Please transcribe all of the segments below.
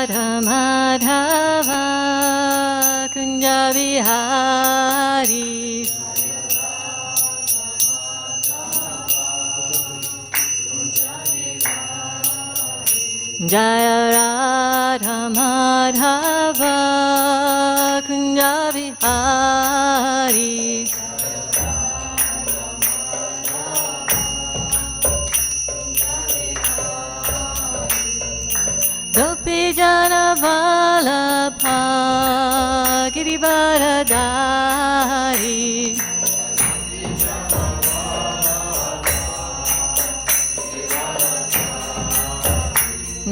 Radha Madhava Kunja Vihari Jaya Radha Madhava Kunja Vihari Gopi Jana Vallabha Girivaradari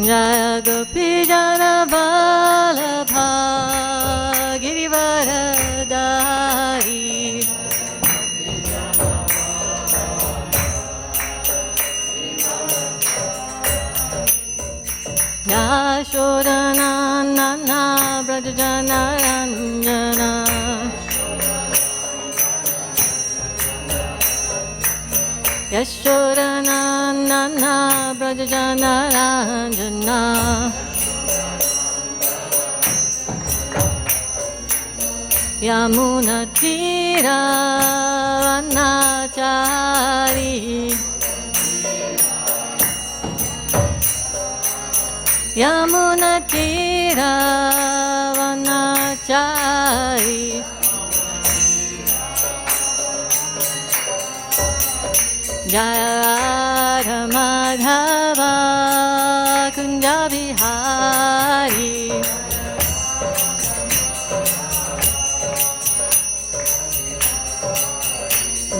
Jaya Gopi Jana Vallabha Girivaradari Yashodhana Nana Brajajana Ranjana Yashodhana Nana Brajajana Ranjana Yamuna Tira Vanachari Yamuna Tira Vanachari Jaya Radha Madhava Kunja Vihari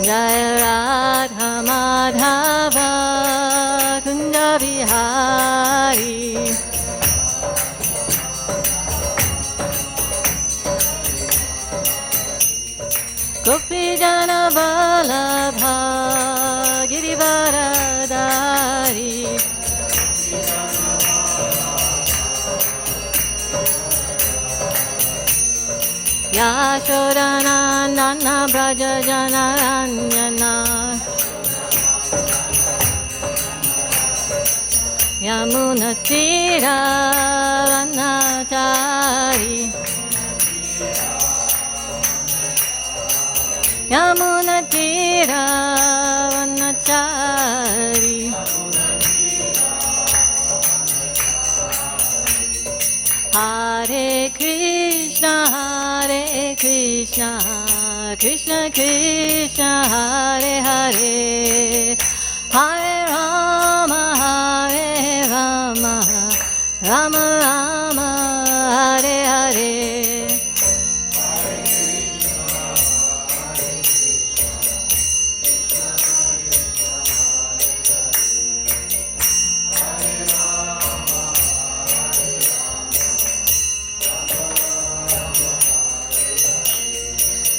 Jaya Radha Madhava Kunja Vihari Gopi Jana Vallabha Girivaradari Yashodhana Nana Brajajana Ranjana Yamuna Tira Vanachari Yamuna Tira Vanachari Hare Krishna Krishna Krishna Hare Hare Hare Rama Rama Rama Hare Hare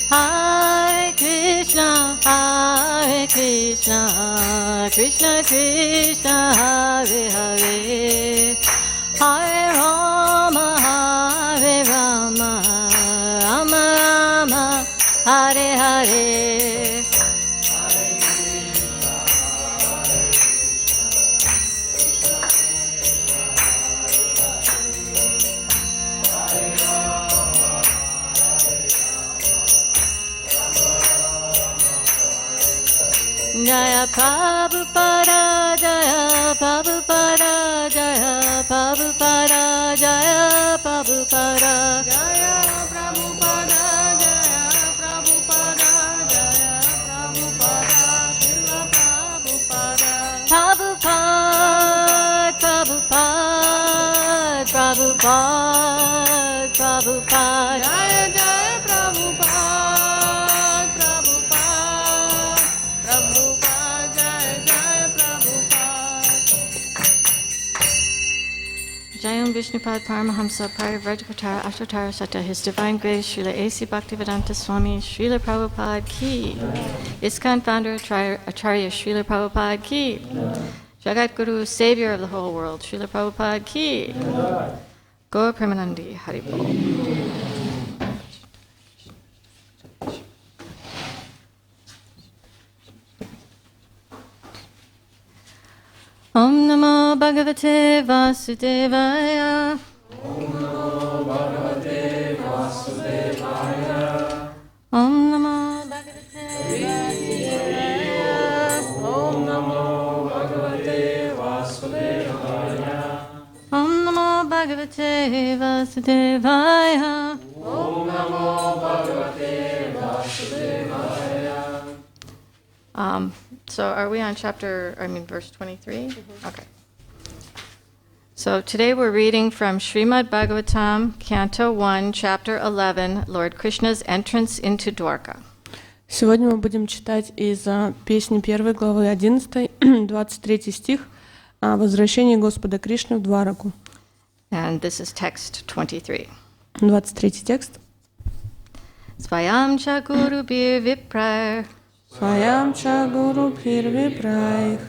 Hare Krishna, Krishna Krishna, Hare Hare, Hare Rama, Rama Rama, Hare Hare. Jaya Prabhupada, Jaya Prabhupada, Jaya Prabhupada, Jaya Prabhupada, Jaya Prabhupada, Jaya Prabhupada, Jaya Prabhupada, Srila Prabhupada, Prabhupada, Jaya Jaya Prabhupada. Jayam Vishnupad Paramahamsa Parivrajapatara Ashtara Sata, His Divine Grace, Srila A.C. Bhaktivedanta Swami, Srila Prabhupada Ki. ISKCON founder Acharya Srila Prabhupada Ki. Jagat Guru, Savior of the whole world, Srila Prabhupada Ki. Gaur Premanandi, Haribol. Om Namo Bhagavate Vasudevaya. Bhagavate Vasudevaya. Om Namo Bhagavate Vasudevaya. So are we on verse 23? Okay. So today we're reading from Srimad Bhagavatam, Canto 1, Chapter 11, Lord Krishna's Entrance into Dwarka. Сегодня мы будем читать из песни 1 главы 11, 23 стих о возвращении Господа Кришны в Двараку. And this is text 23. 23 текст. Svayam cha guru bir viprar. Сваям ча гуру пирвипраих.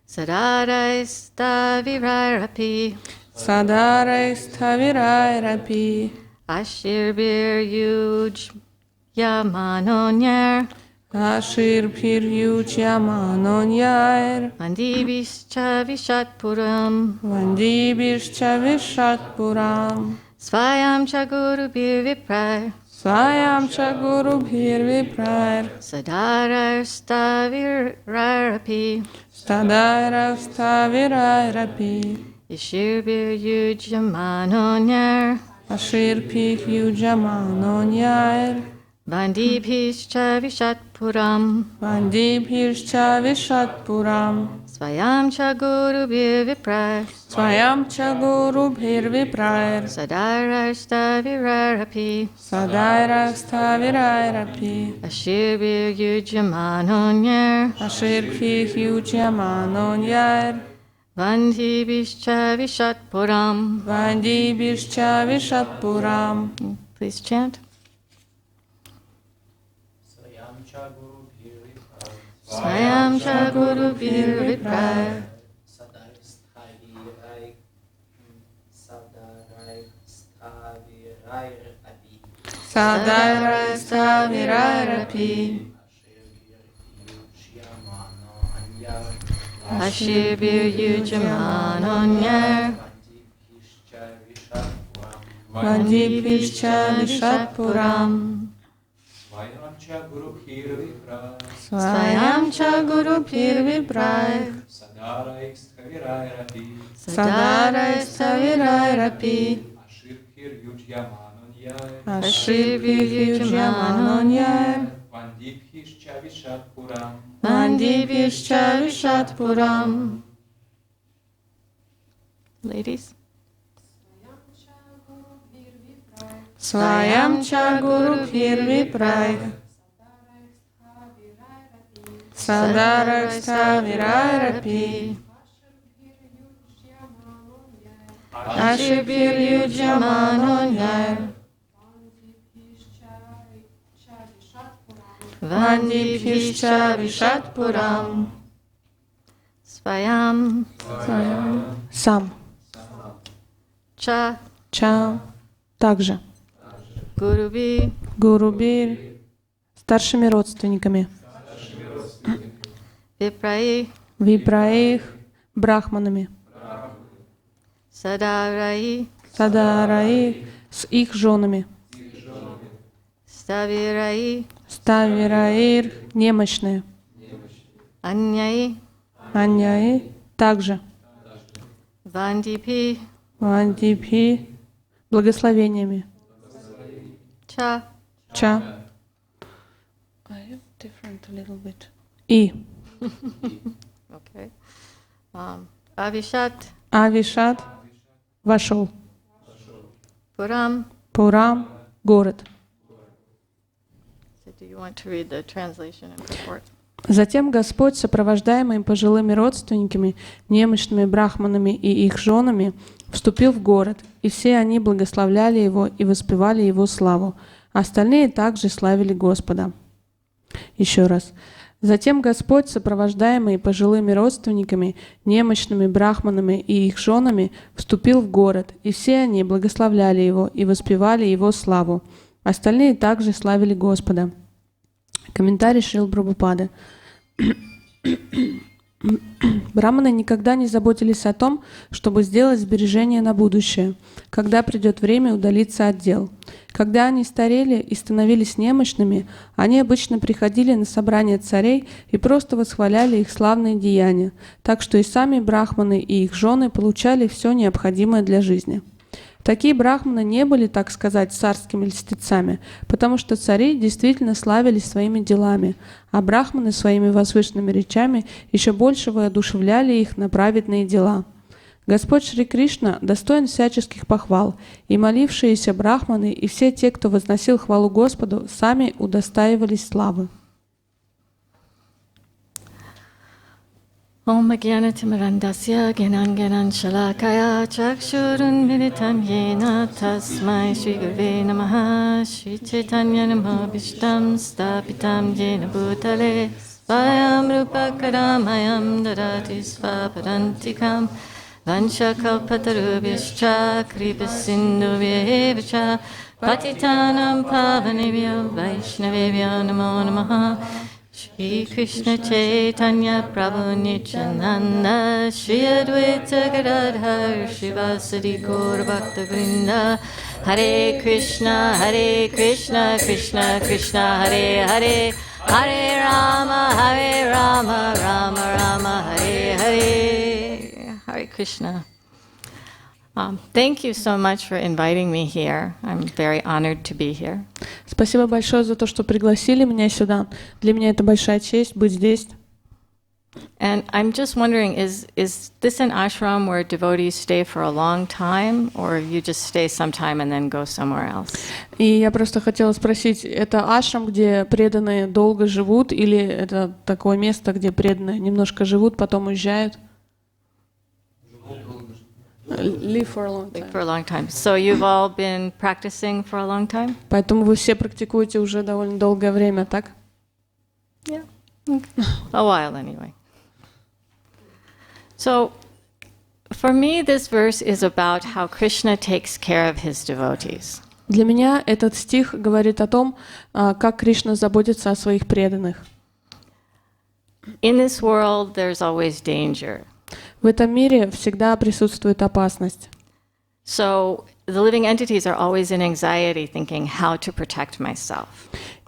Sadarai stavirairapi. Садарай ставирайрапи. Ashir bir yuj yamanonyar. Ашир пирючя маноньяэр. Mandibischa vishatpuram. Вандибишча вишатпурам. Svayam cha guru bir viprar. Сваям ча гуру пирвипраир. Sadarai stavirairapi. Стадайрав ставирайрапи. Ashir bir yuj yamanonyar. Ашир пирюча маноньяэр. Vandibhischa vishatpuram. Вандибишча вишатпурам. Svayam cha guru bir viprar. Сваям ча гуру пирвипраир. Sadarai stavirairapi. Садайрав ставирайрапи. Ashir bir yuj yamanonyar. Ашир пирюча маноньяэр. Vandibhischa vishatpuram. Вандибишча вишатпурам. Please chant. Swayam cha guru bir viprar. Садайрав ставирайрапи. Ashir bir yuj yamanonyar. Вандибишча вишатпурам. Swayam cha guru bhir Сваям ча гуру пирвипраих. Sadarai stavirairapi. Садарай ставирайрапи. Ashir bhir yamanonyar. Ашир пирюча маноньяэр. Vandibhischa vishatpuram. Вандибишча вишатпурам. Ladies. Сваям ча гуру пирвипраих. Садарай ставирайрапи. Ашир пирюча маноньяэр. Вандибишча вишатпурам. Swayam Сам. cha Ча. Также. gurubi Гурубир. Старшими родственниками. viprai Випраих. Брахманами. sadarai Садараих. С их женами. stavirai Ставираир. Немощные. anyai Аньяи. Также. vandipi Вандипи. Благословениями. cha Ча. И. okay avishat Авишат. Вошел. puram. Пурам. Город. So do you want to read the translation and purport? Затем Господь, сопровождаемый пожилыми родственниками, немощными брахманами и их женами, вступил в город, и все они благословляли его и воспевали его славу. Остальные также славили Господа. Еще раз. Затем Господь, сопровождаемый пожилыми родственниками, немощными брахманами и их женами, вступил в город, и все они благословляли его и воспевали его славу. Остальные также славили Господа. Комментарий Шрила Прабхупады. Брахманы никогда не заботились о том, чтобы сделать сбережения на будущее, когда придет время удалиться от дел. Когда они старели и становились немощными, они обычно приходили на собрания царей и просто восхваляли их славные деяния, так что и сами брахманы, и их жены получали все необходимое для жизни. Такие брахманы не были, так сказать, царскими льстецами, потому что цари действительно славились своими делами, а брахманы своими возвышенными речами еще больше воодушевляли их на праведные дела. Господь Шри Кришна достоин всяческих похвал, и молившиеся брахманы и все те, кто возносил хвалу Господу, сами удостаивались славы. Om Jnanatimirandasya Gyananganan Shalakaya Chakshurun Militam Yena Tasmai Shri Gurave Namaha Shri Chaitanya Namo Vishtam Stapitam Yena Bhutale Svayam Rupa Karamayam Dadati Svapadantikam Vansha Kalpatarubhyascha Kripa Sindhuvyevacha Patitanam Pavanebhyo Vaishnavebhyo Namo Namaha Shri Krishna Chaitanya Prabhu Nityananda Shri Advaita Gadadhar Shivasadi Gaura Bhakta Vrinda Hare Krishna Krishna Krishna Hare Hare Hare Rama Rama Rama Hare Hare Hare Krishna. Thank you so much for inviting me here. I'm very honored to be here. Спасибо большое за то, что пригласили меня сюда. Для меня это большая честь быть здесь. And I'm just wondering, is this an ashram where devotees stay for a long time, or you just stay sometime and then go somewhere else? И я просто хотела спросить, это ашрам, где преданные долго живут, или это такое место, где преданные немножко живут, потом уезжают? Live for a long time. Like for a long time. So you've all been practicing for a long time? Поэтому вы все практикуете уже довольно долгое время, так? Yeah. A while anyway. So for me, this verse is about how Krishna takes care of his devotees. Для меня этот стих говорит о том, как Кришна заботится о своих преданных. In this world, there's always danger. В этом мире всегда присутствует опасность. So the living entities are always in anxiety, thinking how to protect myself.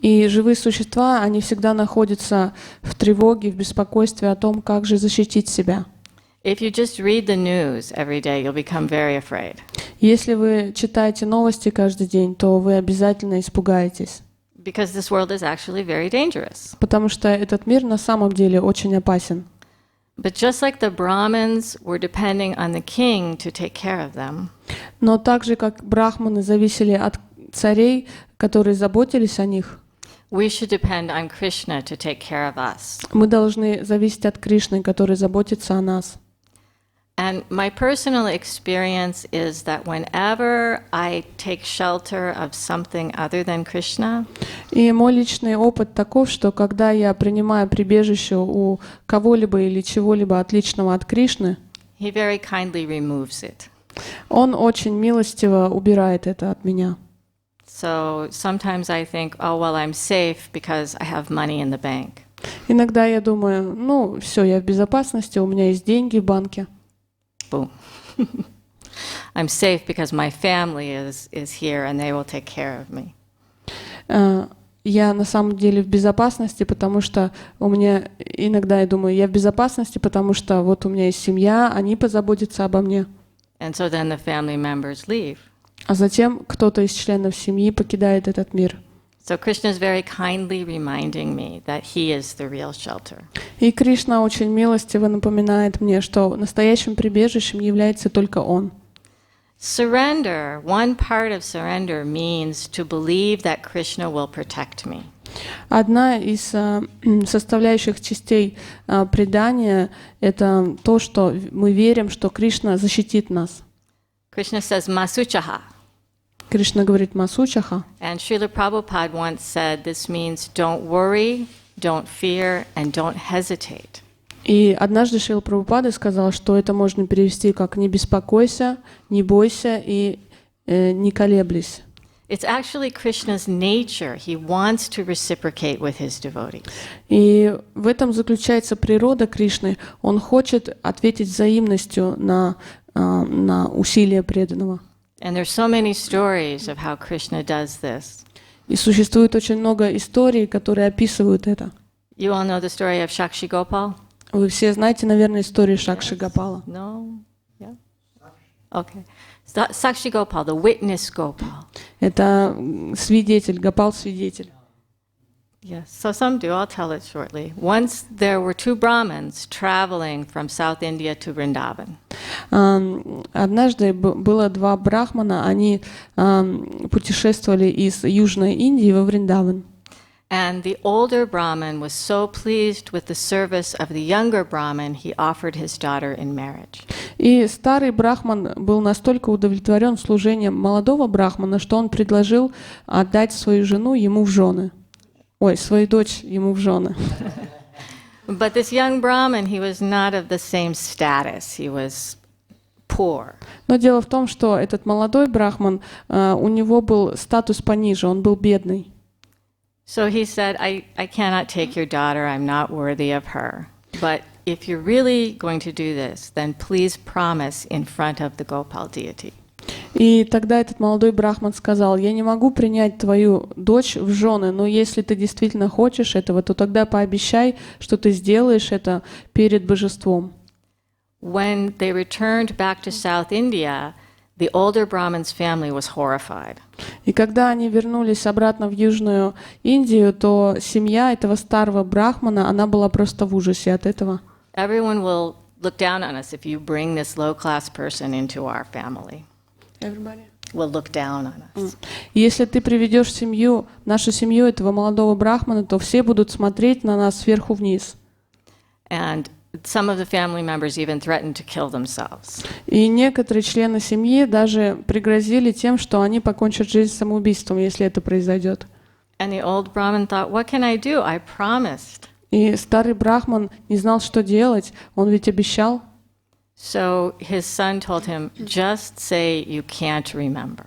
И живые существа, они всегда находятся в тревоге, в беспокойстве о том, как же защитить себя. If you just read the news every day, you'll become very afraid. Если вы читаете новости каждый день, то вы обязательно испугаетесь. Because this world is actually very dangerous. Потому что этот мир на самом деле очень опасен. But just like the Brahmins were depending on the king to take care of them, Но так же, как брахманы зависели от царей, которые заботились о них, we should depend on Krishna to take care of us. мы должны зависеть от Кришны, который заботится о нас. And my personal experience is that whenever I take shelter of something other than Krishna, И мой личный опыт таков, что когда я принимаю прибежище у кого-либо или чего-либо отличного от Кришны, he very kindly removes it. Он очень милостиво убирает это от меня. So sometimes I think, oh, well, I'm safe because I have money in the bank. Иногда я думаю, ну, все, я в безопасности, у меня есть деньги в банке. Boom. I'm safe because my family is here and they will take care of me. Я на самом деле в безопасности, потому что у меня, иногда я думаю, я в безопасности, потому что вот у меня есть семья, они позаботятся обо мне. And so then the family members leave. А затем кто-то из членов семьи покидает этот мир. So Krishna is very kindly reminding me that he is the real shelter. И Кришна очень милостиво напоминает мне, что настоящим прибежищем является только Он. Surrender, one part of surrender means to believe that Krishna will protect me. Одна из составляющих частей предания — это то, что мы верим, что Кришна защитит нас. Krishna says, Masuchaha. Кришна говорит «Масучаха». And Srila Prabhupada once said this means don't worry, don't fear, and don't hesitate. И однажды Шрила Прабхупада сказал, что это можно перевести как «не беспокойся, не бойся и не колеблись». It's actually Krishna's nature. He wants to reciprocate with his devotees. И в этом заключается природа Кришны. Он хочет ответить взаимностью на усилия преданного. And there's so many stories of how Krishna does this. И существует очень много историй, которые описывают это. You all know the story of Shakshi Gopal? Вы все знаете, наверное, историю Шакши Гопала. No? Yeah? Okay. Sakshi Gopal, the witness Gopal. Это свидетель, Гопал свидетель. Yes, so some do. I'll tell it shortly. Once there were two Brahmins traveling from South India to Vrindavan. Однажды было два брахмана, они путешествовали из Южной Индии во Вриндаван. And the older Brahmin was so pleased with the service of the younger Brahmin, he offered his daughter in marriage. И старый брахман был настолько удовлетворен служением молодого брахмана, что он предложил отдать свою жену ему в жены. Ой, свою дочь ему в жены. But this young Brahmin, he was not of the same status. He was poor. Но дело в том, что этот молодой брахман, у него был статус пониже, он был бедный. So he said, I cannot take your daughter, I'm not worthy of her. But if you're really going to do this, then please promise in front of the Gopal deity. И тогда этот молодой брахман сказал: я не могу принять твою дочь в жены, но если ты действительно хочешь этого, то тогда пообещай, что ты сделаешь это перед божеством. When they returned back to South India, the older Brahmin's family was horrified. И когда они вернулись обратно в Южную Индию, то семья этого старого брахмана, она была просто в ужасе от этого. Everyone will look down on us if you bring this low-class person into our family. Everybody will look down on us. Если ты приведешь семью, нашу семью этого молодого брахмана, то все будут смотреть на нас сверху вниз. And some of the family members even threatened to kill themselves. И некоторые члены семьи даже пригрозили тем, что они покончат жизнь самоубийством, если это произойдет. And the old Brahmin thought, what can I do? I promised. И старый брахман не знал, что делать, он ведь обещал. So his son told him, just say you can't remember.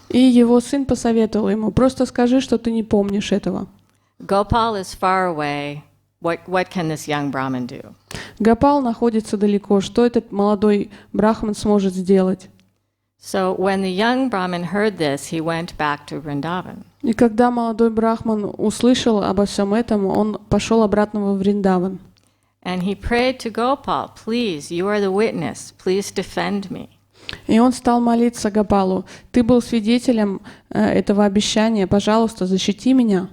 И его сын посоветовал ему: просто скажи, что ты не помнишь этого. Gopal is far away. What can this young Brahmin do? Гопал находится далеко. Что этот молодой брахман сможет сделать? So when the young Brahmin heard this, he went back to Vrindavan. И когда молодой брахман услышал обо всем этом, он пошел обратно во Вриндаван. And he prayed to Gopal, please, you are the witness, please defend me. И он стал молиться Гопалу: ты был свидетелем этого обещания, пожалуйста, защити меня.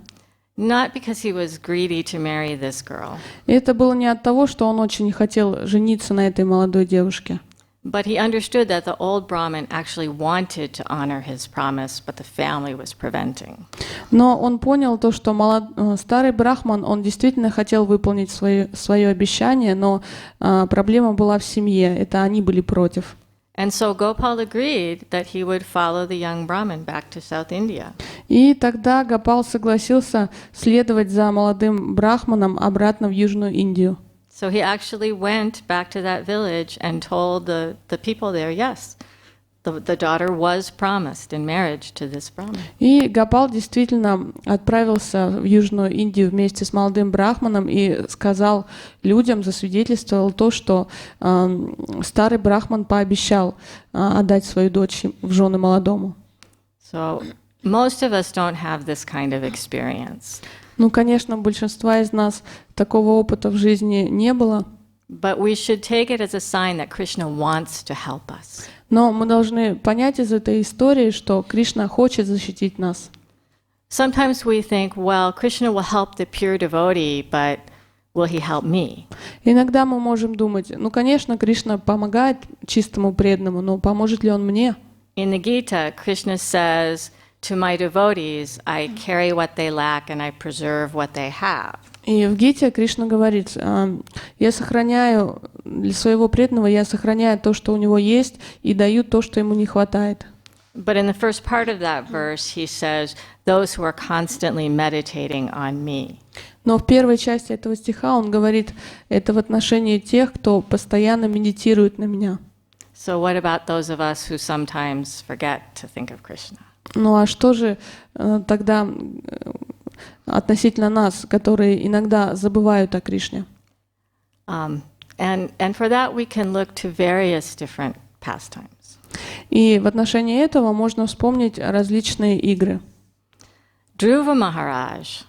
Not because he was greedy to marry this girl. И это было не от того, что он очень хотел жениться на этой молодой девушке. But he understood that the old Brahmin actually wanted to honor his promise, but the family was preventing. Но он понял то, что старый брахман, он действительно хотел выполнить свое обещание, но проблема была в семье, это они были против. And so Gopal agreed that he would follow the young Brahmin back to South India. И тогда Гопал согласился следовать за молодым брахманом обратно в Южную Индию. So he actually went back to that village and told the people there, yes, the daughter was promised in marriage to this Brahmin. И Гопал действительно отправился в Южную Индию вместе с молодым брахманом и сказал людям, засвидетельствовал то, что старый брахман пообещал отдать свою дочь в жены молодому. So most of us don't have this kind of experience. Ну, конечно, большинства из нас такого опыта в жизни не было. But we should take it as a sign that Krishna wants to help us. Но мы должны понять из этой истории, что Кришна хочет защитить нас. Sometimes we think, well, Krishna will help the pure devotee, but will he help me? Иногда мы можем думать: ну, конечно, Кришна помогает чистому преданному, но поможет ли он мне? In the Gita, Krishna says, to my devotees, I carry what they lack and I preserve what they have. И в Гите Кришна говорит: я сохраняю для своего преданного, я сохраняю то, что у него есть, и даю то, что ему не хватает. But in the first part of that verse, he says, those who are constantly meditating on me. Но в первой части этого стиха он говорит это в отношении тех, кто постоянно медитирует на меня. So what about those of us who sometimes forget to think of Krishna? Ну а что же тогда относительно нас, которые иногда забывают о Кришне? And for that we can look to various different pastimes. И в отношении этого можно вспомнить различные игры. Dhruva Maharaj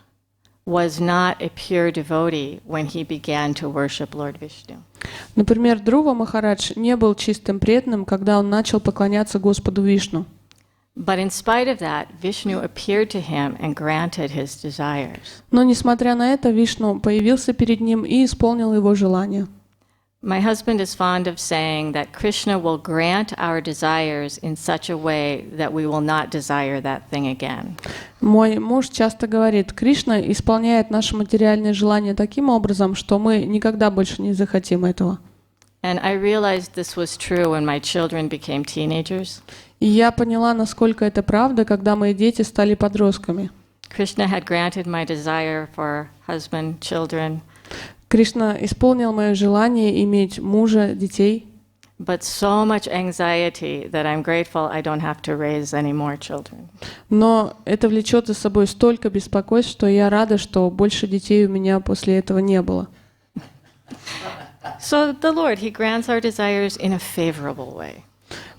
was not a pure devotee when he began to worship Lord Vishnu. Например, Друва Махарадж не был чистым преданным, когда он начал поклоняться Господу Вишну. But in spite of that, Vishnu appeared to him and granted his desires. Но, несмотря на это, Вишну появился перед ним и исполнил его желание. My husband is fond of saying that Krishna will grant our desires in such a way that we will not desire that thing again. Мой муж часто говорит, Кришна исполняет наши материальные желания таким образом, что мы никогда больше не захотим этого. And I realized this was true when my children became teenagers. И я поняла, насколько это правда, когда мои дети стали подростками. Krishna had granted my desire for husband, children. Кришна исполнил мое желание иметь мужа, детей. But so much anxiety that I'm grateful I don't have to raise any more children. Но это влечет за собой столько беспокойств, что я рада, что больше детей у меня после этого не было. So the Lord, He grants our desires in a favorable way.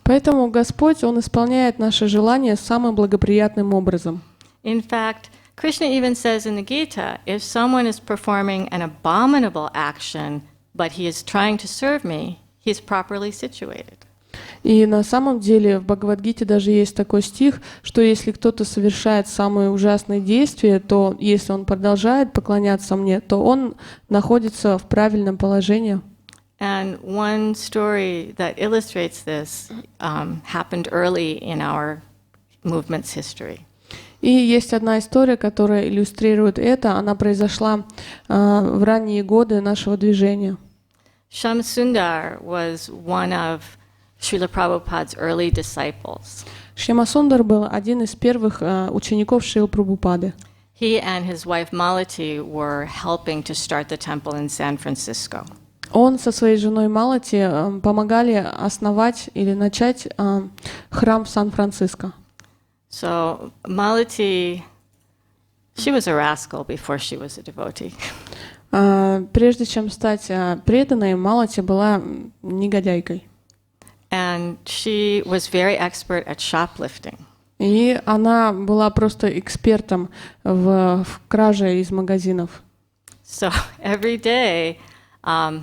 Поэтому Господь, Он исполняет наши желания самым благоприятным образом. In fact, Krishna even says in the Gita, if someone is performing an abominable action, but he is trying to serve me, he is properly situated. И на самом деле в Бхагавад-гите даже есть такой стих, что если кто-то совершает самые ужасные действия, то если он продолжает поклоняться мне, то он находится в правильном положении. And one story that illustrates this happened early in our movement's history. И есть одна история, которая иллюстрирует это. Она произошла в ранние годы нашего движения. Shamsundar was one of Srila Prabhupada's early disciples. Шьямасундар был один из первых учеников Шрилы Прабхупады. He and his wife Malati were helping to start the temple in San Francisco. Он со своей женой Малати помогали основать или начать храм в Сан-Франциско. So Malati, she was a rascal before she was a devotee. Прежде чем стать преданной, Малати была негодяйкой. And she was very expert at shoplifting. И она была просто экспертом в краже из магазинов. So every day, a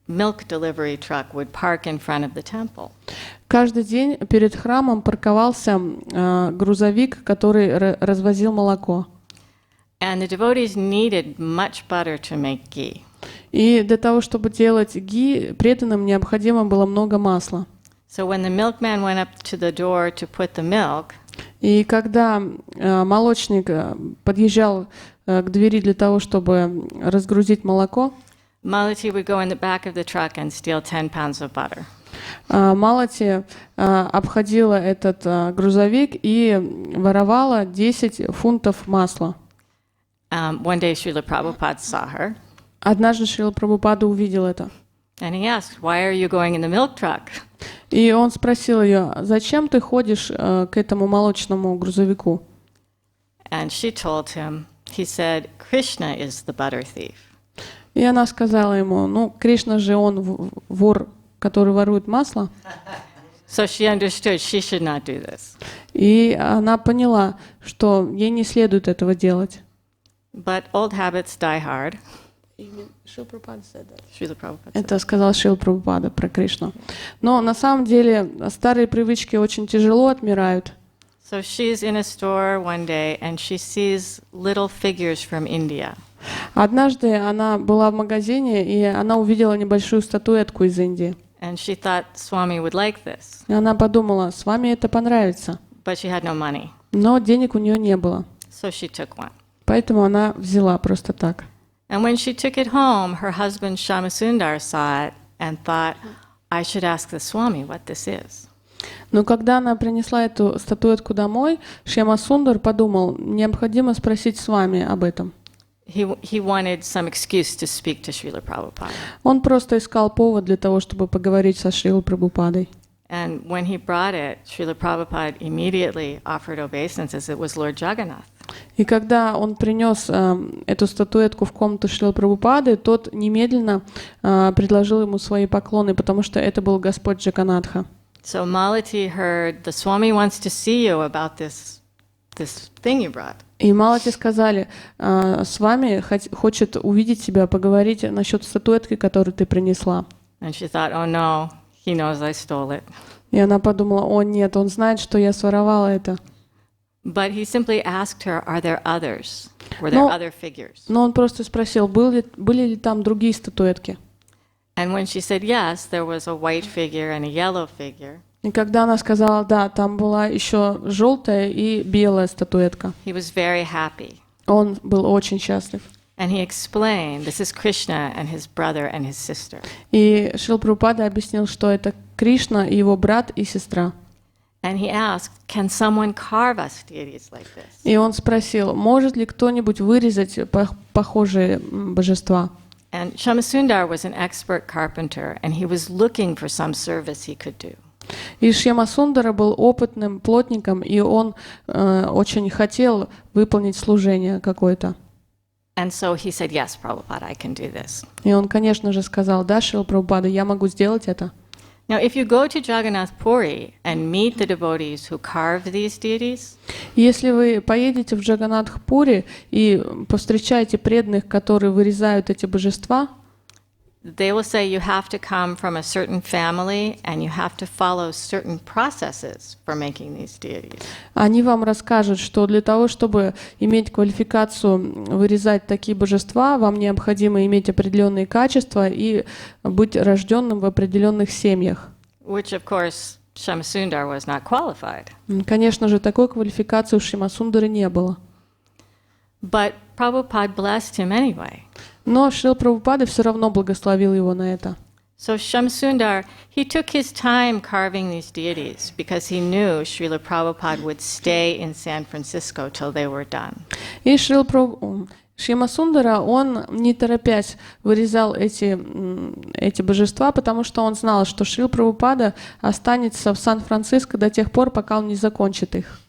milk delivery truck would park in front of the temple. Каждый день перед храмом парковался грузовик, который развозил молоко. And the devotees needed much butter to make ghee. И для того, чтобы делать ги, преданным необходимо было много масла. So when the milkman went up to the door to put the milk, И когда молочник подъезжал к двери для того, чтобы разгрузить молоко, Malati would go in the back of the truck and steal 10 pounds of butter. Малати обходила этот грузовик и воровала 10 фунтов масла. One day Srila Prabhupada saw her, Однажды Шрила Прабхупада увидел это. and he asked, "Why are you going in the milk truck?" И он спросил ее, зачем ты ходишь к этому молочному грузовику? And she told him, he said, "Krishna is the butter thief." И она сказала ему, ну, Кришна же он вор, который ворует масло. So she understood she should not do this. И она поняла, что ей не следует этого делать. But old habits die hard. Srila Prabhupada said Это сказал Шрила Прабхупада про Кришну. Но на самом деле старые привычки очень тяжело отмирают. So she's in a store one day and she sees little figures from India. Однажды она была в магазине, и она увидела небольшую статуэтку из Индии. And she thought Swami would like this, И она подумала, с вами это понравится. but she had no money. Но денег у нее не было. So she took one. Поэтому она взяла просто так. And when she took it home, her husband Shamasundar saw it and thought, I should ask the Swami what this is. Но когда она принесла эту статуэтку домой, Шьямасундар подумал, необходимо спросить с вами об этом. He wanted some excuse to speak to Srila Prabhupada. Он просто искал повод для того, чтобы поговорить со Шрилой Прабхупадой. And when he brought it, Srila Prabhupada immediately offered obeisances. It was Lord Jagannath. И когда он принес эту статуэтку в комнату Шрилы Прабхупады, тот немедленно предложил ему свои поклоны, потому что это был Господь Джаганатха. So Malati heard, the Swami wants to see you about this thing you brought. И Малати сказали, с вами хочет увидеть тебя, поговорить насчет статуэтки, которую ты принесла. And she thought, oh no, he knows I stole it. И она подумала, о нет, он знает, что я своровала это. But he simply asked her, are there others? Were there other figures? Но он просто спросил, были ли там другие статуэтки. And when she said yes, there was a white figure and a yellow figure. И когда она сказала, да, там была еще желтая и белая статуэтка, He was very happy. он был очень счастлив. And he explained, this is Krishna and his brother and his sister. И Шрила Прабхупада объяснил, что это Кришна и его брат и сестра. And he asked, can someone carve us deities like this? И он спросил, может ли кто-нибудь вырезать похожие божества? And Shamasundar was an expert carpenter, and he was looking for some service he could do. И Шьяма Сундара был опытным плотником, и он очень хотел выполнить служение какое-то. And so he said, yes, Prabhupada, I can do this. И он, конечно же, сказал, да, Шрила Прабхупада, я могу сделать это. Now, if you go to Jagannath Puri and meet the devotees who carve these deities, Если вы поедете в Джаганнатх-Пури и повстречаете преданных, которые вырезают эти божества, they will say you have to come from a certain family and you have to follow certain processes for making these deities. они вам расскажут, что для того, чтобы иметь квалификацию вырезать такие божества, вам необходимо иметь определенные качества и быть рожденным в определенных семьях. Which, of course, Shamasundar was not qualified. Конечно же, такой квалификации у Шьямасундары не было. But Prabhupada blessed him anyway. Но Шрила Прабхупада все равно благословил его на это. So Shamasundar, he took his time carving these deities because he knew Srila Prabhupada would stay in San Francisco till they were done. И Шьяма Сундара, он, не торопясь, вырезал эти божества, потому что он знал, что Шрила Прабхупада останется в Сан-Франциско до тех пор, пока он не закончит их.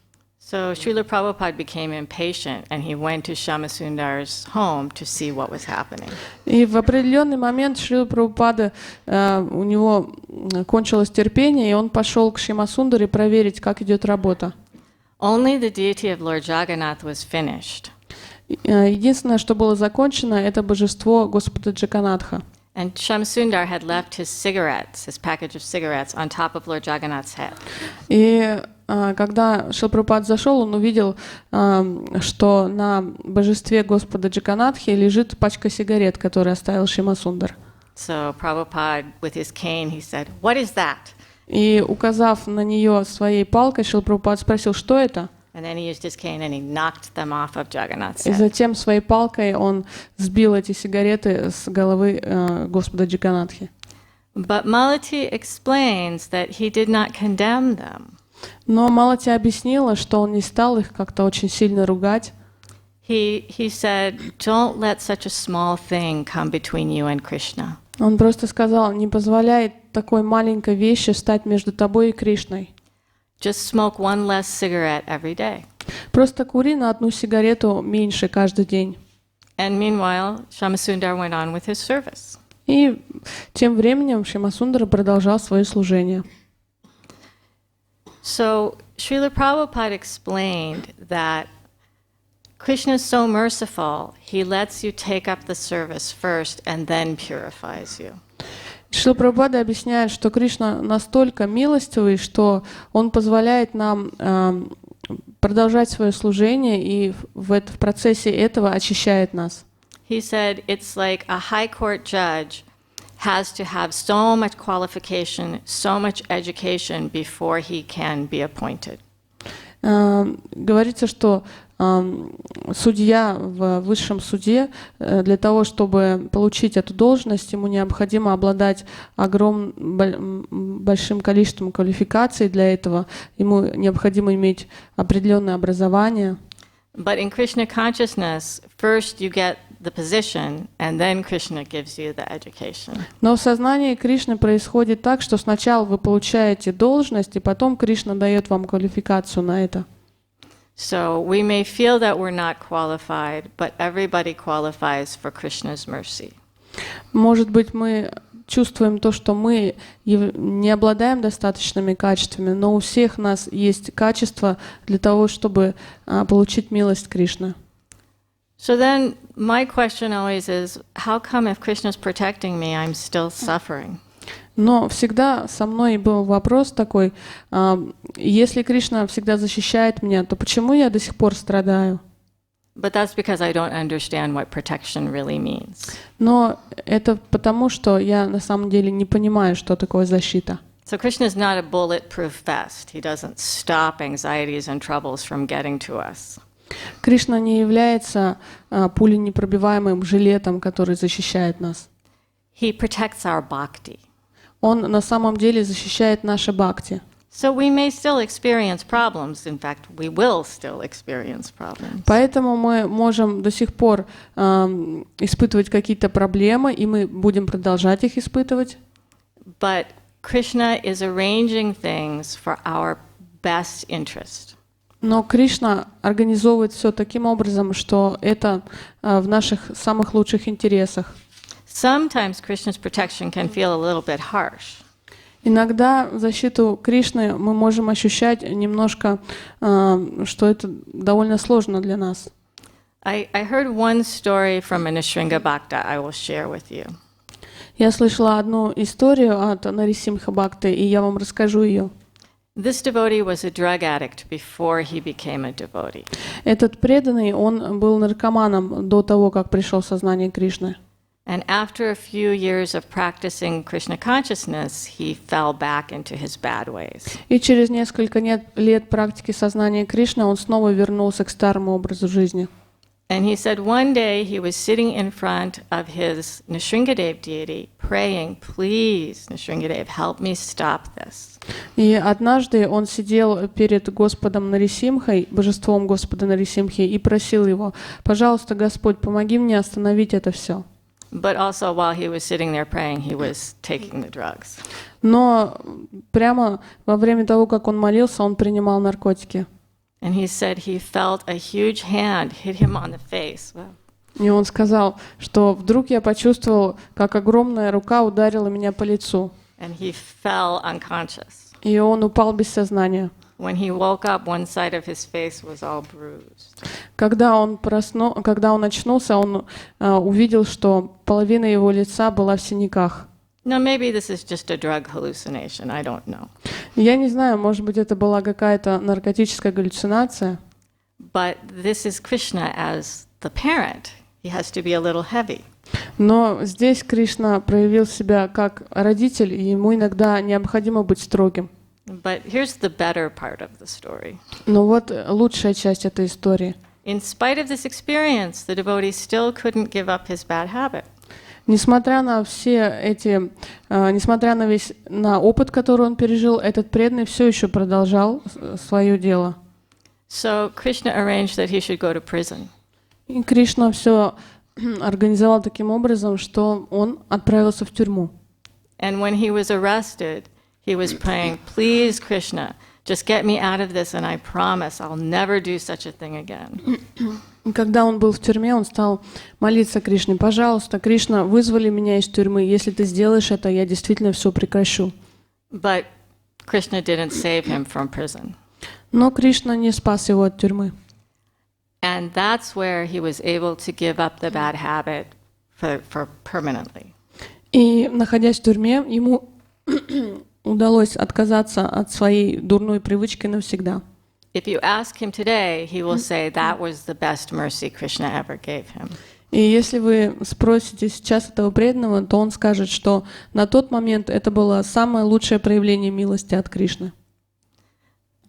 So Srila Prabhupada became impatient and he went to Shamasundar's home to see what was happening. И в определенный момент Шрила Прабхупада, у него кончилось терпение, и он пошел к Шьяма Сундаре проверить, как идет работа. Only the deity of Lord Jagannath was finished. Единственное, что было закончено, это божество Господа Джаганнатха. And Shamasundar had left his cigarettes, his package of cigarettes, on top of Lord Jagannath's head. И когда Шрила Прабхупада зашел, он увидел, что на божестве Господа Джаганнатхи лежит пачка сигарет, которую оставил Шьяма Сундар. So Prabhupada, with his cane, he said, "What is that?" И указав на нее своей палкой, Шрила Прабхупада спросил, что это? And then he used his cane and he knocked them off of Jagannath's И head. затем своей палкой он сбил эти сигареты с головы Господа Джаганнатхи. But Malati explains that he did not condemn them. Но Малати объяснила, что он не стал их как-то очень сильно ругать. He said, "Don't let such a small thing come between you and Krishna." Он просто сказал, не позволяй такой маленькой вещи стать между тобой и Кришной. Just smoke one less cigarette every day. Просто кури на одну сигарету меньше каждый день. And meanwhile, Shamasundar went on with his service. И тем временем Шьяма Сундара продолжал свое служение. So Srila Prabhupada explained that Krishna is so merciful, he lets you take up the service first and then purifies you. Шрила Прабхупада объясняет, что Кришна настолько милостивый, что Он позволяет нам продолжать свое служение и в процессе этого очищает нас. He said it's like a high court judge has to have so much qualification, so much education before he can be appointed. Говорится, что судья в высшем суде для того, чтобы получить эту должность, ему необходимо обладать большим количеством квалификаций для этого. Ему необходимо иметь определенное образование. But in Krishna consciousness, first you get the position, and then Krishna gives you the education. Но в сознании Кришны происходит так, что сначала вы получаете должность, и потом Кришна дает вам квалификацию на это. So we may feel that we're not qualified, but everybody qualifies for Krishna's mercy. Может быть, мы чувствуем то, что мы не обладаем достаточными качествами, но у всех нас есть качества для того, чтобы получить милость Кришны. So then my question always is, how come if Krishna's protecting me, I'm still suffering? Но всегда со мной был вопрос такой, если Кришна всегда защищает меня, то почему я до сих пор страдаю? But that's because I don't understand what protection really means. Но это потому, что я на самом деле не понимаю, что такое защита. So Krishna is not a bulletproof vest. He doesn't stop anxieties and troubles from getting to us. Кришна не является пуленепробиваемым жилетом, который защищает нас. He protects our bhakti. Он на самом деле защищает наше бхакти. So we may still experience problems. In fact, we will still experience problems. Поэтому мы можем до сих пор испытывать какие-то проблемы, и мы будем продолжать их испытывать. But Krishna is arranging things for our best interest. Но Кришна организовывает все таким образом, что это в наших самых лучших интересах. Sometimes Krishna's protection can feel a little bit harsh. Иногда защиту Кришны мы можем ощущать немножко, что это довольно сложно для нас. I heard one story from a Nrsimha Bhakta I will share with you. Я слышала одну историю от Нарисимха Бхакты, и я вам расскажу ее. This devotee was a drug addict before he became a devotee. Этот преданный, он был наркоманом до того, как пришел в сознание Кришны. And after a few years of practicing Krishna consciousness, he fell back into his bad ways. И через несколько лет практики сознания Кришны он снова вернулся к старому образу жизни. And he said one day he was sitting in front of his Nrsimhadev deity, praying, "Please, Nrsimhadev, help me stop this." И однажды он сидел перед Господом Нарисимхой, божеством Господа Нарисимхи, и просил его: «Пожалуйста, Господь, помоги мне остановить это все». But also while he was sitting there praying, he was taking the drugs. Но прямо во время того, как он молился, он принимал наркотики. And he said he felt a huge hand hit him on the face. Wow. И он сказал, что вдруг я почувствовал, как огромная рука ударила меня по лицу. And he fell unconscious. И он упал без сознания. When he woke up, one side of his face was all bruised. Когда он очнулся, он увидел, что половина его лица была в синяках. Now, maybe this is just a drug hallucination. I don't know. Я не знаю, может быть, это была какая-то наркотическая галлюцинация. But this is Krishna as the parent. He has to be a little heavy. Но здесь Кришна проявил себя как родитель, и ему иногда необходимо быть строгим. But here's the better part of the story. Но вот лучшая часть этой истории. In spite of this experience, the devotee still couldn't give up his bad habit. Несмотря на на опыт, который он пережил, этот преданный все еще продолжал свое дело. So Krishna arranged that he should go to prison. И Кришна все организовал таким образом, что он отправился в тюрьму. And when he was arrested, he was praying, "Please, Krishna, just get me out of this, and I promise I'll never do such a thing again." И когда он был в тюрьме, он стал молиться Кришне: «Пожалуйста, Кришна, вызволи меня из тюрьмы. Если ты сделаешь это, я действительно все прекращу». But Krishna didn't save him from prison. Но Кришна не спас его от тюрьмы. And that's where he was able to give up the bad habit for permanently. И, находясь в тюрьме, ему удалось отказаться от своей дурной привычки навсегда. If you ask him today, he will say that was the best mercy Krishna ever gave him. И если вы спросите сейчас этого преданного, то он скажет, что на тот момент это было самое лучшее проявление милости от Кришны.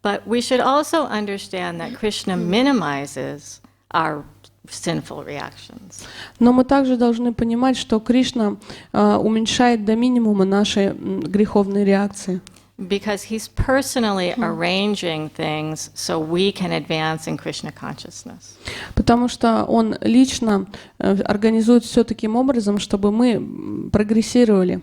But we should also understand that Krishna minimizes our sinful reactions. Но мы также должны понимать, что Кришна уменьшает до минимума наши греховные реакции. Because he's personally arranging things so we can advance in Krishna consciousness. Потому что он лично организует все таким образом, чтобы мы прогрессировали.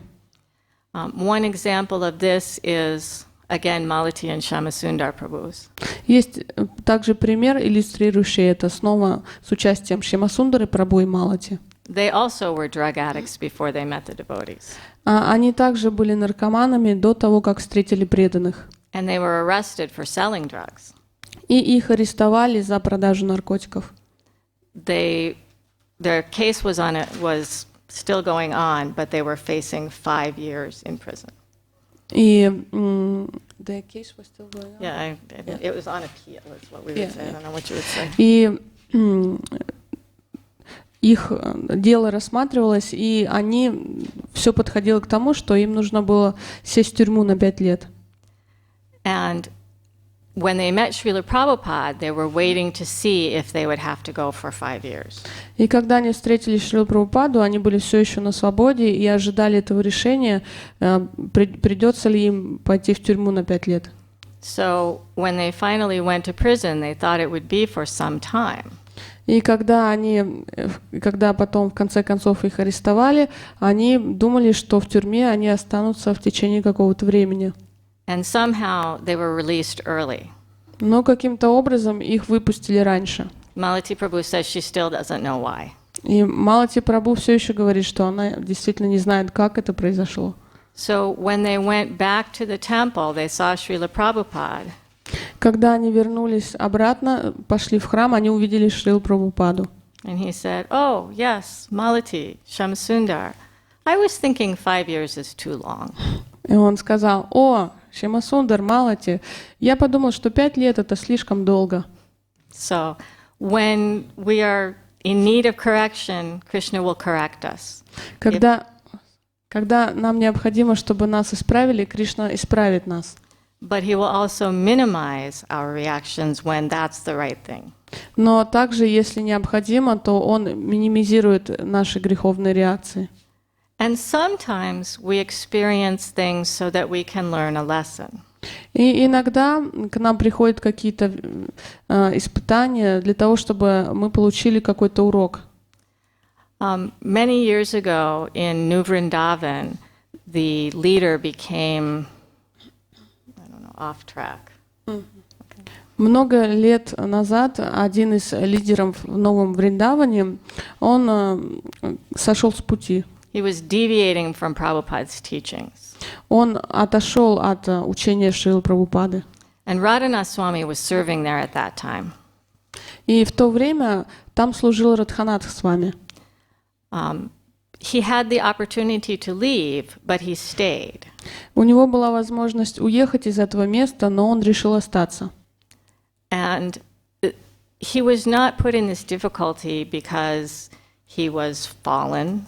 One example of this is, again, Malati and Shyamasundar Prabhus. Есть также пример, иллюстрирующий это снова с участием Шьямасундары Прабху и Малати. they also were drug addicts before they met the devotees. Они также были наркоманами до того, как встретили преданных. And they were arrested for selling drugs. И их арестовали за продажу наркотиков. Their case was still going on, but they were facing 5 years in prison. И the case was still going on. Yeah, it was on appeal, is what we would say. I don't know what you would say. И их дело рассматривалось, и они все подходило к тому, что им нужно было сесть в тюрьму на 5 лет. And when they met Srila Prabhupada, they were waiting to see if they would have to go for 5 years. И когда они встретили Шрилу Прабхупаду, они были все еще на свободе и ожидали этого решения, придется ли им пойти в тюрьму на 5 лет. So when they finally went to prison, they thought it would be for some time. И когда потом в конце концов их арестовали, они думали, что в тюрьме они останутся в течение какого-то времени. And somehow they were released early. Но каким-то образом их выпустили раньше. Malati Prabhu says she still doesn't know why. И Малати Прабху все еще говорит, что она действительно не знает, как это произошло. So when they went back to the temple, they saw Srila Prabhupada. Когда они вернулись обратно, пошли в храм, они увидели Шрилу Прабхупаду. And he said, "Oh, yes, Malati, Shamsundar. I was thinking 5 years is too long." И он сказал: «О, Шьямасундар, Малати, я подумал, что 5 лет — это слишком долго». So when we are in need of correction, Krishna will correct us. Когда нам необходимо, чтобы нас исправили, Кришна исправит нас. But he will also minimize our reactions when that's the right thing. Но также, если необходимо, то он минимизирует наши греховные реакции. And sometimes we experience things so that we can learn a lesson. И иногда к нам приходят какие-то испытания для того, чтобы мы получили какой-то урок. Many years ago in New Vrindavan, the leader became, off track. Много лет назад один из лидеров в Новом Вриндаване, он сошел с пути. He was deviating from Prabhupada's teachings. Он отошел от учения Шрилы Прабхупады. And Radhanath Swami was serving there at that time. И в то время там служил Радханатх Свами. He had the opportunity to leave, but he stayed. У него была возможность уехать из этого места, но он решил остаться. And he was not put in this difficulty because he was fallen.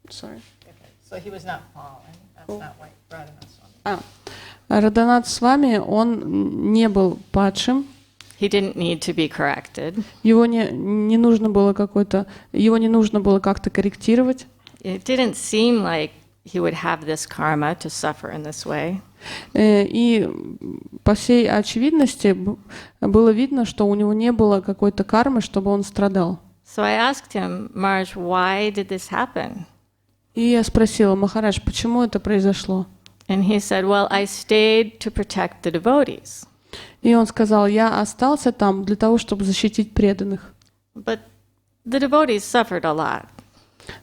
Sorry. Okay. So he was not fallen. That's not why Radhanath Swami. Радханатх Свами, он не был падшим. He didn't need to be corrected. Его не нужно было как-то корректировать. It didn't seem like he would have this karma to suffer in this way. И по всей очевидности было видно, что у него не было какой-то кармы, чтобы он страдал. So I asked him, Maharaj, why did this happen? И я спросила: Махарадж, почему это произошло? And he said, well, I stayed to protect the devotees. И он сказал: я остался там для того, чтобы защитить преданных. But the devotees suffered a lot.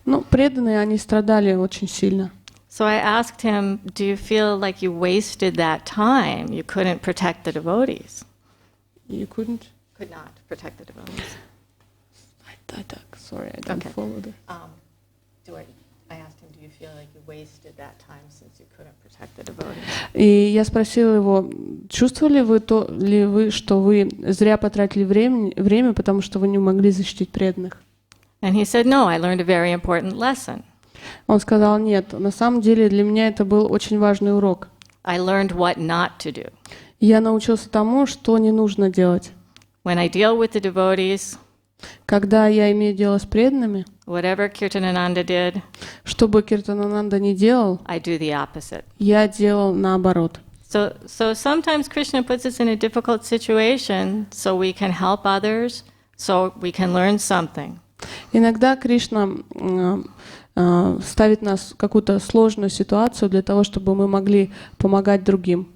Ну, преданные, они страдали очень сильно. So I asked him, do you feel like you wasted that time? You couldn't protect the devotees. You couldn't? Could not protect the devotees. Sorry, I don't follow that. I asked him, do you feel like you wasted that time since you couldn't protect the devotees? И я спросила его: чувствовали вы, что вы зря потратили время, потому что вы не могли защитить преданных? And he said, no, I learned a very important lesson. Он сказал: нет, на самом деле для меня это был очень важный урок. I learned what not to do. Я научился тому, что не нужно делать. When I deal with the devotees, когда я имею дело с преданными, whatever Kirtanananda did, что бы Киртанананда ни делал, I do the opposite. Я делал наоборот. So sometimes Krishna puts us in a difficult situation so we can help others, so we can learn something. Иногда Кришна ставит нас в какую-то сложную ситуацию для того, чтобы мы могли помогать другим.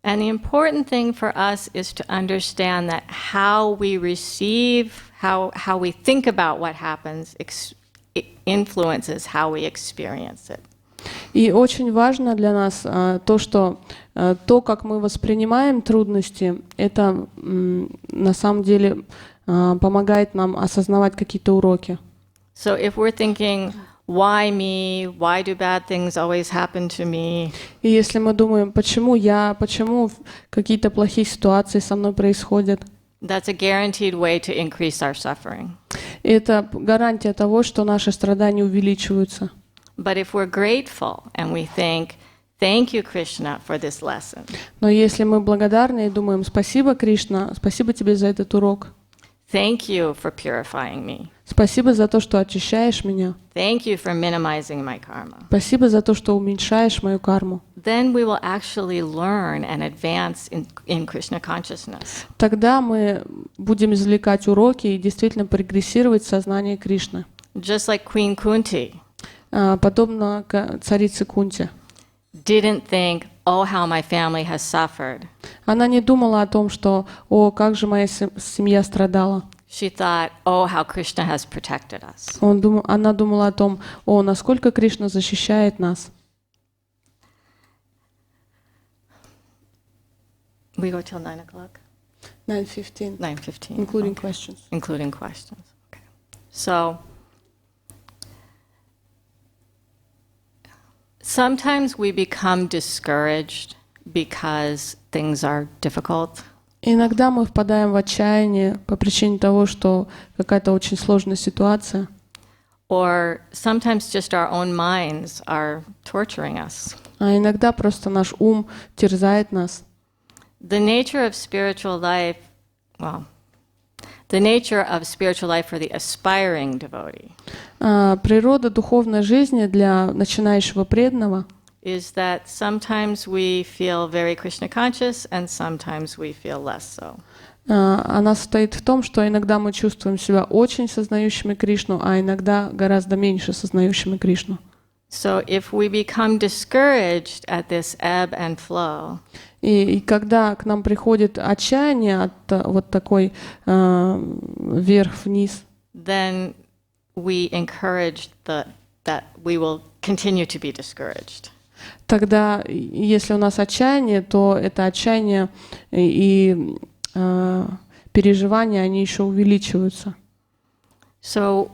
And the important thing for us is to understand that how we receive, how we think about what happens, it influences how we experience it. И очень важно для нас то, что то, как мы воспринимаем трудности, это на самом деле помогает нам осознавать какие-то уроки. So if we're thinking, why me? Why do bad things always happen to me? И если мы думаем, почему я, почему какие-то плохие ситуации со мной происходят, That's a guaranteed way to increase our suffering. это гарантия того, что наши страдания увеличиваются. But if we're grateful and we think, thank you, Krishna, for this lesson. Но если мы благодарны и думаем, спасибо, Кришна, спасибо тебе за этот урок, Thank you for purifying me. спасибо за то, что очищаешь меня, Thank you for minimizing my karma. спасибо за то, что уменьшаешь мою карму, Then we will actually learn and advance in Krishna consciousness. тогда мы будем извлекать уроки и действительно прогрессировать в сознании Кришны. Just like Queen Kunti Подобно царице Кунте. didn't think, oh, how my family has suffered. Она не думала о том, что «О, как же моя семья страдала». She thought, oh, how Krishna has protected us. Она думала о том, «О, насколько Кришна защищает нас». We go till 9 o'clock? 9:15. 9:15. Including Okay. questions. Including questions. Okay. So sometimes we become discouraged because things are difficult. Иногда мы впадаем в отчаяние по причине того, что какая-то очень сложная ситуация. Or sometimes just our own minds are torturing us. А иногда просто наш ум терзает нас. The nature of spiritual life, the nature of spiritual life for the aspiring devotee Природа духовной жизни для начинающего преданного is that sometimes we feel very Krishna conscious and sometimes we feel less so. она состоит в том, что иногда мы чувствуем себя очень сознающими Кришну, а иногда гораздо меньше сознающими Кришну. So if we become discouraged at this ebb and flow, И когда к нам приходит отчаяние от вот такой вверх-вниз, then we encourage that we will continue to be discouraged. тогда, если у нас отчаяние, то это отчаяние и переживания, они еще увеличиваются. So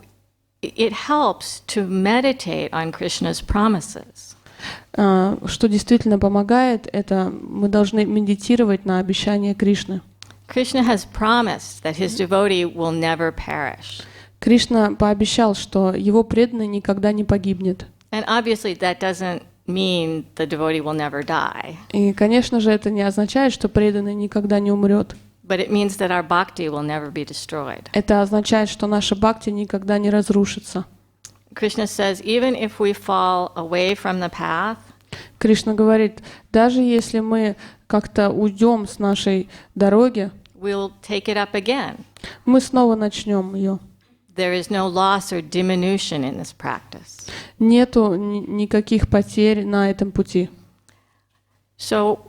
it helps to meditate on Krishna's promises. Что действительно помогает, это мы должны медитировать на обещание Кришны. Krishna has promised that his devotee will never perish. Кришна пообещал, что его преданный никогда не погибнет. And obviously that doesn't mean the devotee will never die. И, конечно же, это не означает, что преданный никогда не умрет. But it means that our bhakti will never be destroyed. Это означает, что наша бхакти никогда не разрушится. Krishna says, even if we fall away from the path, Кришна говорит, даже если мы как-то уйдем с нашей дороги, we'll take it up again. мы снова начнем ее. There is no loss or diminution in this practice. Нету никаких потерь на этом пути. So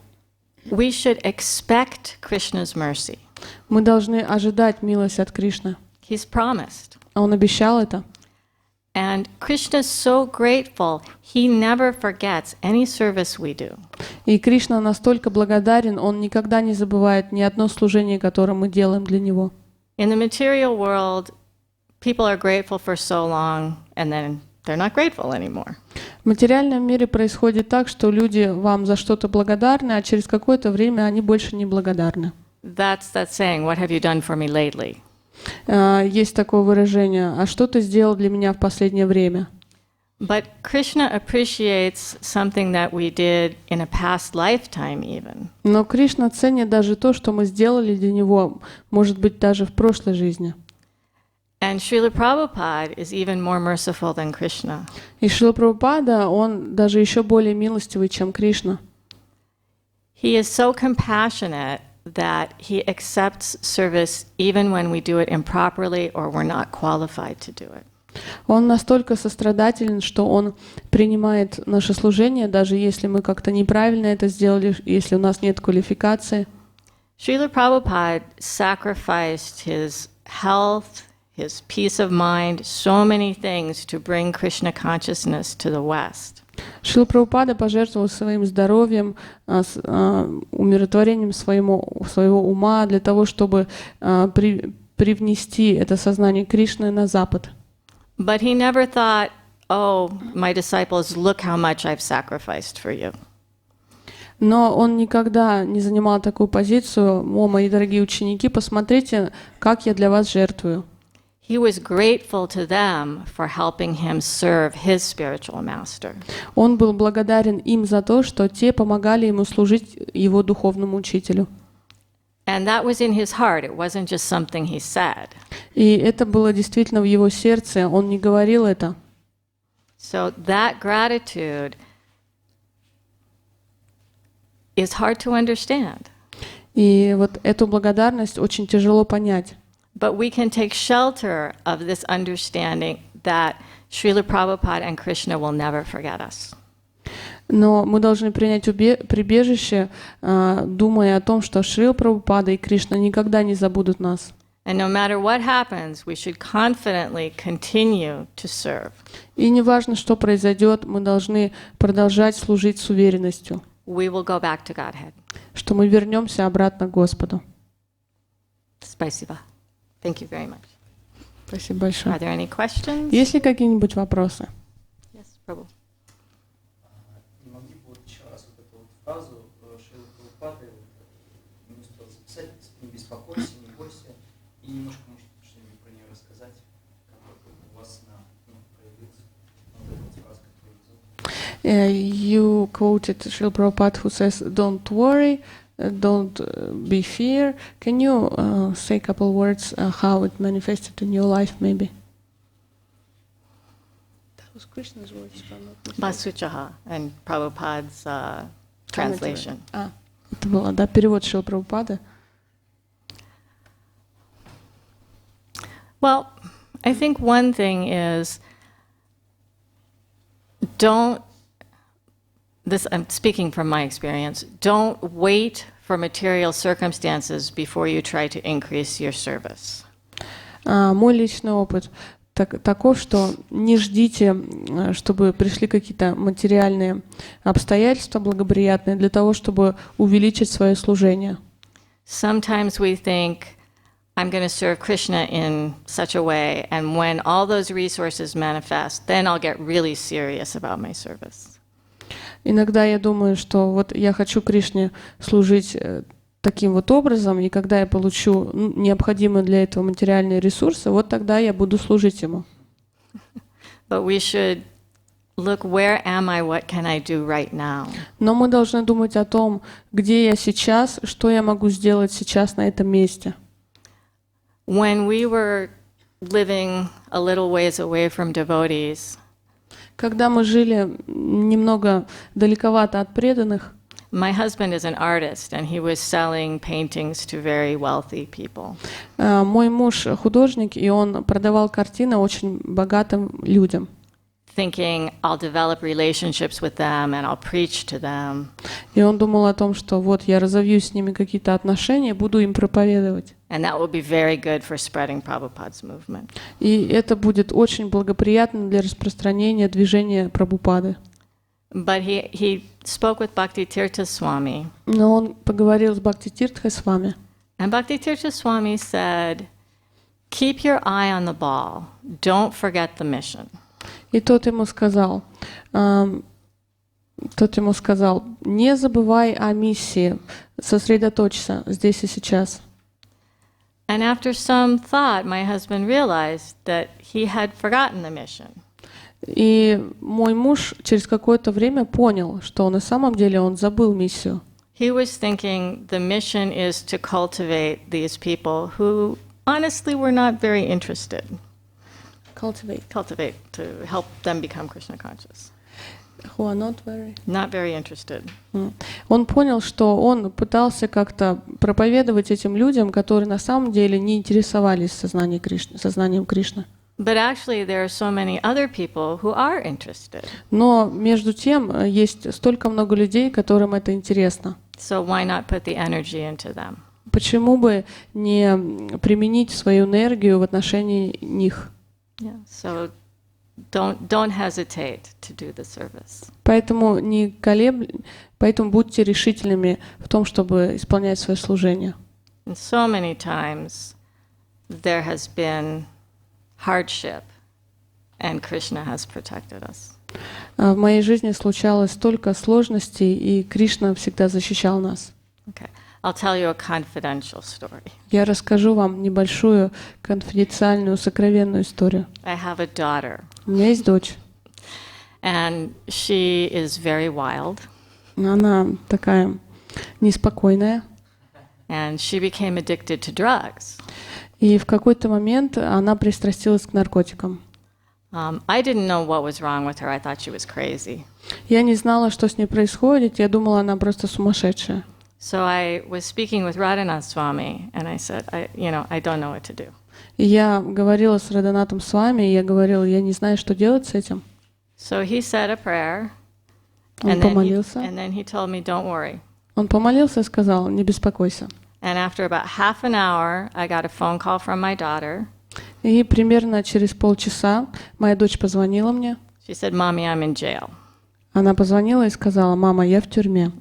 we should expect Krishna's mercy. Мы должны ожидать милость от Кришны. He's promised. А Он обещал это. And Krishna is so grateful, he never forgets any service we do. И Кришна настолько благодарен, Он никогда не забывает ни одно служение, которое мы делаем для Него. In the material world, people are grateful for so long, and then they're not grateful anymore. В материальном мире происходит так, что люди вам за что-то благодарны, а через какое-то время они больше не благодарны. That's that saying, what have you done for me lately? Есть такое выражение, а что ты сделал для меня в последнее время? But Krishna appreciates something that we did in a past lifetime even. Но Кришна ценит даже то, что мы сделали для Него, может быть, даже в прошлой жизни. And Srila Prabhupada is even more merciful than Krishna. И Шрила Прабхупада, он даже еще более милостивый, чем Кришна. He is so compassionate that he accepts service even when we do it improperly or we're not qualified to do it. Он настолько сострадателен, что Он принимает наше служение, даже если мы как-то неправильно это сделали, если у нас нет квалификации. Srila Prabhupada sacrificed his health, his peace of mind, so many things to bring Krishna consciousness to the West. Шрила Прабхупада пожертвовал своим здоровьем, умиротворением своего ума для того, чтобы привнести это сознание Кришны на Запад. But he never thought, oh, my disciples, look how much I've sacrificed for you. Но он никогда не занимал такую позицию: «О, мои дорогие ученики, посмотрите, как я для вас жертвую». He was grateful to them for helping him serve his spiritual master. Он был благодарен им за то, что те помогали ему служить его духовному учителю. And that was in his heart. It wasn't just something he said. И это было действительно в его сердце, он не говорил это. So that gratitude is hard to understand. И вот эту благодарность очень тяжело понять. But we can take shelter of this understanding that Srila Prabhupada and Krishna will never forget us. Но мы должны принять прибежище, думая о том, что Шрила Прабхупада и Кришна никогда не забудут нас. And no matter what happens, we should confidently continue to serve. И неважно, что произойдет, мы должны продолжать служить с уверенностью, We will go back to Godhead. что мы вернемся обратно к Господу. Спасибо. Thank you very much. Спасибо Are большое. there any questions? Есть ли какие-нибудь вопросы? Yes, Prabhu. Не могли бы вот еще раз вот эту вот фразу Шрилы Прабхупады, не успел записать, не беспокойся, не бойся, и немножко, может, что-нибудь про нее рассказать, как вот у вас проявился вот эта вот фраза, которую You quoted Srila Prabhupada who says, "Don't worry, don't be fear." Can you say a couple words how it manifested in your life, maybe? That was Krishna's words, if I'm not mistaken. Masuchaha and Prabhupada's translation. Это было, да, перевод Шрилы Прабхупады. Well, I think one thing is I'm speaking from my experience, don't wait for material circumstances before you try to increase your service. Мой личный опыт таков, что не ждите, чтобы пришли какие-то материальные обстоятельства благоприятные для того, чтобы увеличить свое служение. Sometimes we think, I'm going to serve Krishna in such a way, and when all those resources manifest, then I'll get really serious about my service. Иногда я думаю, что вот я хочу Кришне служить таким вот образом, и когда я получу необходимые для этого материальные ресурсы, вот тогда я буду служить Ему. But we should look, where am I, what can I do right now? Но мы должны думать о том, где я сейчас, что я могу сделать сейчас на этом месте. When we were living a little ways away from devotees, Когда мы жили немного далековато от преданных, my husband is an artist, and he was selling paintings to very wealthy people. Мой муж художник, и он продавал картины очень богатым людям. Thinking, I'll develop relationships with them and I'll preach to them. И он думал о том, что вот я разовью с ними какие-то отношения, буду им проповедовать. And that will be very good for spreading Prabhupada's movement. И это будет очень благоприятно для распространения движения Прабхупады. But he spoke with Bhakti Tirtha Swami. Но он поговорил с Бхакти Тиртхой с вами. And Bhakti Tirtha Swami said, keep your eye on the ball. Don't forget the mission. И тот ему сказал, не забывай о миссии, сосредоточься здесь и сейчас. And after some thought, my husband realized that he had forgotten the mission. И мой муж через какое-то время понял, что на самом деле он забыл миссию. He was thinking the mission is to cultivate these people who honestly were not very interested. Cultivate, to help them become Krishna conscious. Who are not very... Not very interested. Он понял, что он пытался как-то проповедовать этим людям, которые на самом деле не интересовались сознанием Кришны. But actually, there are so many other people who are interested. Но между тем есть столько много людей, которым это интересно. So why not put the energy into them? Почему бы не применить свою энергию в отношении них? Yeah. So don't hesitate to do the service. Поэтому поэтому будьте решительными в том, чтобы исполнять свое служение. And so many times there has been hardship, and Krishna has protected us. В моей жизни случалось столько сложностей, и Кришна всегда защищал нас. Okay. I'll tell you a confidential story. Я расскажу вам небольшую конфиденциальную, сокровенную историю. I have a daughter, У меня есть дочь. and she is very wild, Она такая неспокойная. and she became addicted to drugs. И в какой-то момент она пристрастилась к наркотикам. I didn't know what was wrong with her. I thought she was crazy. Я не знала, что с ней происходит. Я думала, она просто сумасшедшая. So I was speaking with Radha Swami, and I said, I don't know what to do. И я говорила с Радханатом с вами, и я говорила, я не знаю, что делать с этим. So he said a prayer, Он помолился. and then he told me, don't worry. Он помолился и сказал, не беспокойся. And after about half an hour, I got a phone call from my daughter. И примерно через полчаса моя дочь позвонила мне. She said, Mommy, I'm in jail. Она позвонила и сказала, мама, я в тюрьме.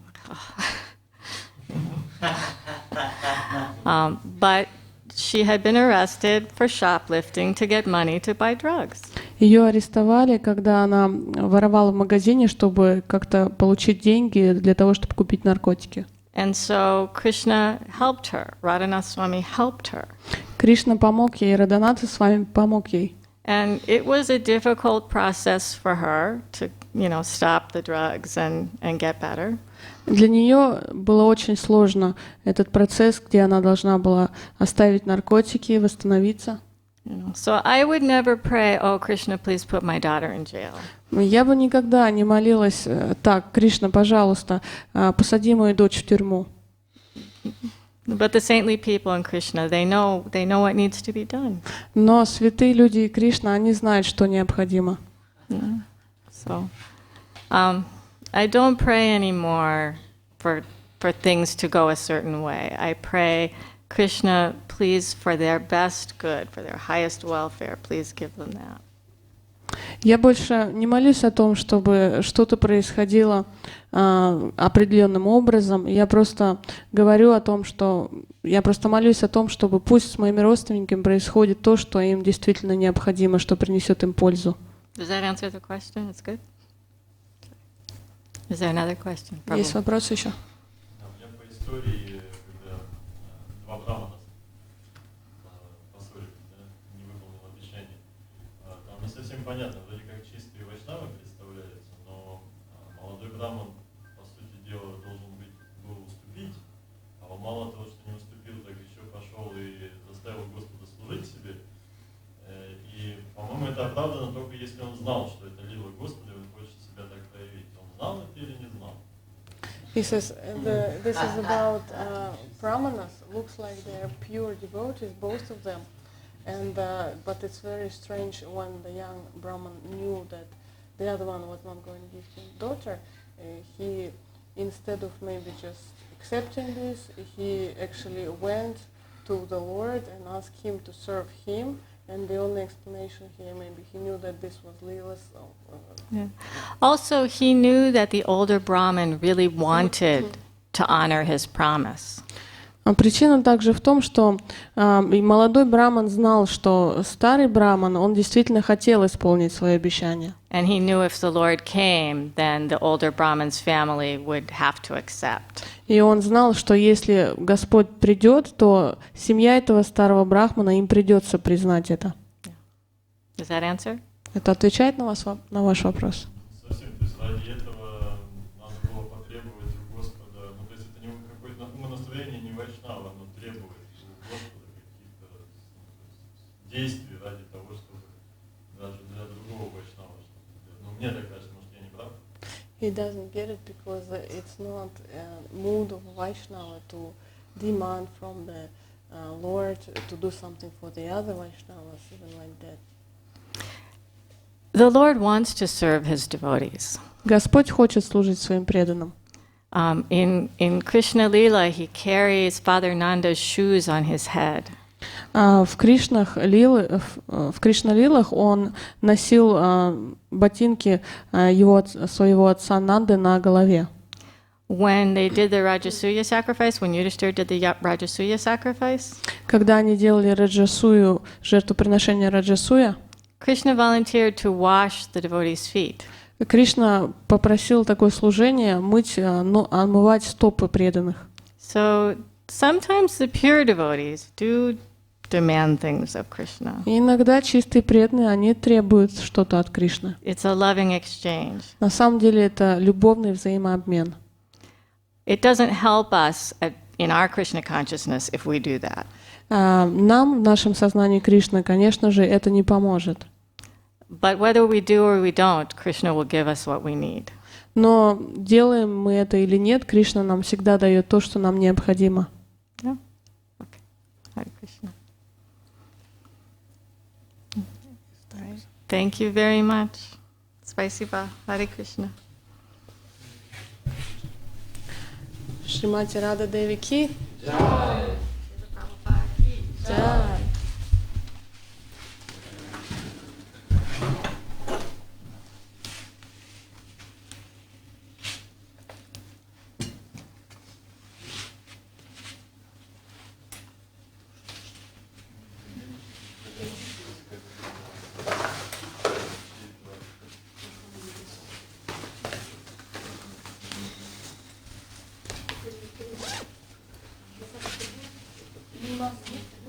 But she had been arrested for shoplifting to get money to buy drugs. Ее арестовали, когда она воровала в магазине, чтобы как-то получить деньги для того, чтобы купить наркотики. And so Krishna helped her. Radha Swami helped her. Кришна помог ей, Радханат с вами помог ей. And it was a difficult process for her to, stop the drugs and get better. Для нее было очень сложно этот процесс, где она должна была оставить наркотики и восстановиться. So I would never pray, oh, Krishna, please put my daughter in jail. Я бы никогда не молилась так, Кришна, пожалуйста, посади мою дочь в тюрьму. But the saintly people in Krishna, they know what needs to be done. Но святые люди и Кришна, они знают, что необходимо. So I don't pray anymore for things to go a certain way. I pray, Krishna, please, for their best good, for their highest welfare, please give them that. Я больше не молюсь о том, чтобы что-то происходило определенным образом. Я просто говорю о том, я просто молюсь о том, чтобы пусть с моими родственниками происходит то, что им действительно необходимо, что принесет им пользу. Does that answer the question? It's good. Is there another question? Есть вопросы еще? Да, у меня по истории, когда два брамана поссорились, не выполнил обещание. Там не совсем понятно, вроде как чистые вайшнавы представляются, но молодой браман, по сути дела, должен был уступить, а он мало того, что не уступил, так еще пошел и заставил Господа служить себе. И, по-моему, это оправдано только если он знал, что это лила Господа, и он хочет себя так проявить. Он знал это или не знал? He says, this is about brahmanas. Looks like they're pure devotees, both of them. And but it's very strange when the young brahman knew that the other one was not going to give him daughter. He, instead of maybe just accepting this, he actually went to the Lord and asked him to serve him. And the only explanation here, maybe he knew that this was Leela's. Yeah. Also, he knew that the older Brahmin really wanted to honor his promise. Причина также в том, что молодой браман знал, что старый браман, он действительно хотел исполнить свое обещание. And he knew if the Lord came, then the older Brahmin's family would have to accept. И он знал, что если Господь придет, то семья этого старого брахмана, им придется признать это. Does that answer? Это отвечает на ваш вопрос? Совсем, то есть ради этого надо было потребовать у Господа, ну то есть это не какое-то настроение не вайшнава, но требовать у Господа каких-то действий ради того, чтобы даже для другого вайшнава что-то сделать. Ну мне так кажется, может я не прав? He doesn't get it because it's not a mood of Vaishnava to demand from the Lord to do something for the other Vaishnavas, even like that. The Lord wants to serve his devotees. Господь хочет служить своим преданным. In Krishna Lila, he carries Father Nanda's shoes on his head. В Кришна-лилах он носил ботинки своего отца Нанды на голове. When they did the Rajasuya sacrifice, when Yudhishthira did the Rajasuya sacrifice, Когда они делали раджасую, жертвоприношение раджасуя, Krishna volunteered to wash the devotees' feet. Кришна попросил такое служение омывать стопы преданных. So sometimes the pure devotees do demand things of Krishna. И иногда чистые преданные, они требуют что-то от Кришны. It's a loving exchange. На самом деле это любовный взаимообмен. It doesn't help us in our Krishna consciousness if we do that. Нам, в нашем сознании Кришны, конечно же, это не поможет. But whether we do or we don't, Krishna will give us what we need. Но делаем мы это или нет, Кришна нам всегда дает то, что нам необходимо. Yeah? Okay. Hare Krishna. Thank you very much. Спасибо. Hare Krishna. Шримати Рада Деви Ки. Jai. У нас есть